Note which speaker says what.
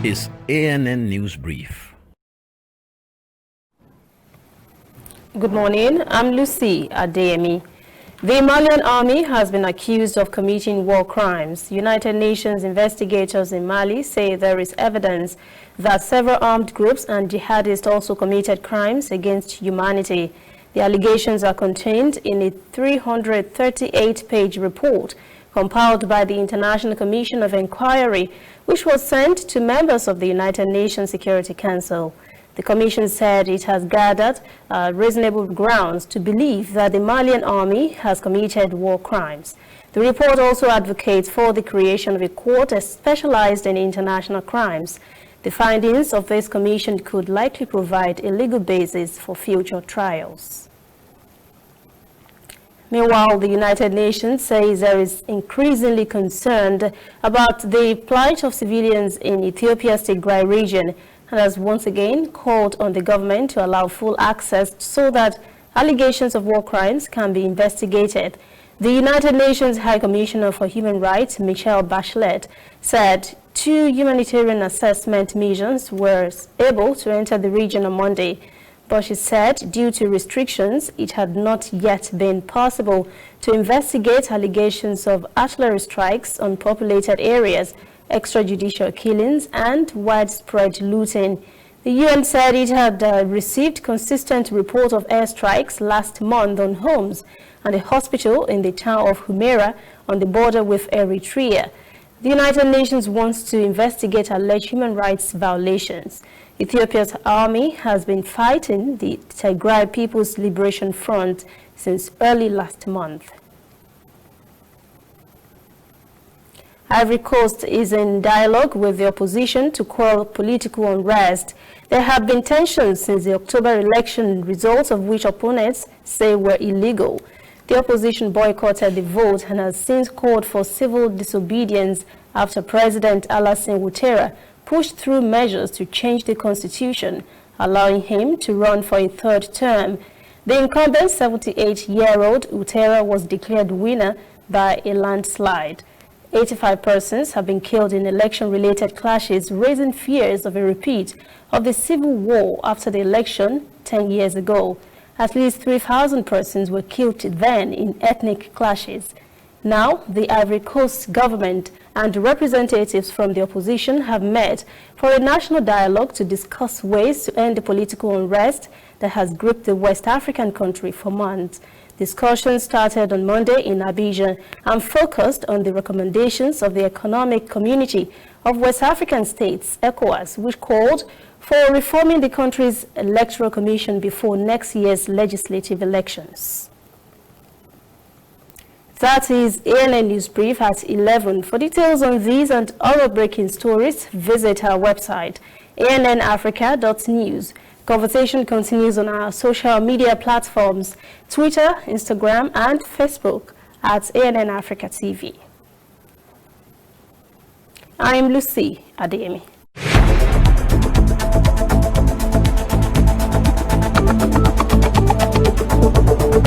Speaker 1: is ANN News Brief.
Speaker 2: Good morning, I'm Lucy Adeyemi. The Malian army has been accused of committing war crimes. United Nations investigators in Mali say there is evidence that several armed groups and jihadists also committed crimes against humanity. The allegations are contained in a 338-page report compiled by the International Commission of Inquiry, which was sent to members of the United Nations Security Council. The Commission said it has gathered reasonable grounds to believe that the Malian army has committed war crimes. The report also advocates for the creation of a court specialized in international crimes. The findings of this commission could likely provide a legal basis for future trials. Meanwhile, the United Nations says there is increasingly concerned about the plight of civilians in Ethiopia's Tigray region and has once again called on the government to allow full access so that allegations of war crimes can be investigated. The United Nations High Commissioner for Human Rights, Michelle Bachelet, said 2 humanitarian assessment missions were able to enter the region on Monday. But she said due to restrictions, it had not yet been possible to investigate allegations of artillery strikes on populated areas, extrajudicial killings, and widespread looting. The UN said it had received consistent report of airstrikes last month on homes and a hospital in the town of Humera on the border with Eritrea. The United Nations wants to investigate alleged human rights violations. Ethiopia's army has been fighting the Tigray People's Liberation Front since early last month. Ivory Coast is in dialogue with the opposition to quell political unrest. There have been tensions since the October election, results of which opponents say were illegal. The opposition boycotted the vote and has since called for civil disobedience after President Alassane Ouattara pushed through measures to change the constitution, allowing him to run for a third term. The incumbent 78-year-old Ouattara was declared winner by a landslide. 85 persons have been killed in election-related clashes, raising fears of a repeat of the civil war after the election 10 years ago. At least 3,000 persons were killed then in ethnic clashes. Now, the Ivory Coast government and representatives from the opposition have met for a national dialogue to discuss ways to end the political unrest that has gripped the West African country for months. Discussions started on Monday in Abidjan and focused on the recommendations of the Economic Community of West African States, ECOWAS, which called for reforming the country's electoral commission before next year's legislative elections. That is ANN News Brief at 11. For details on these and other breaking stories, visit our website, annafrica.news. Conversation continues on our social media platforms, Twitter, Instagram, and Facebook at ANN Africa TV. I am Lucy Adeyemi.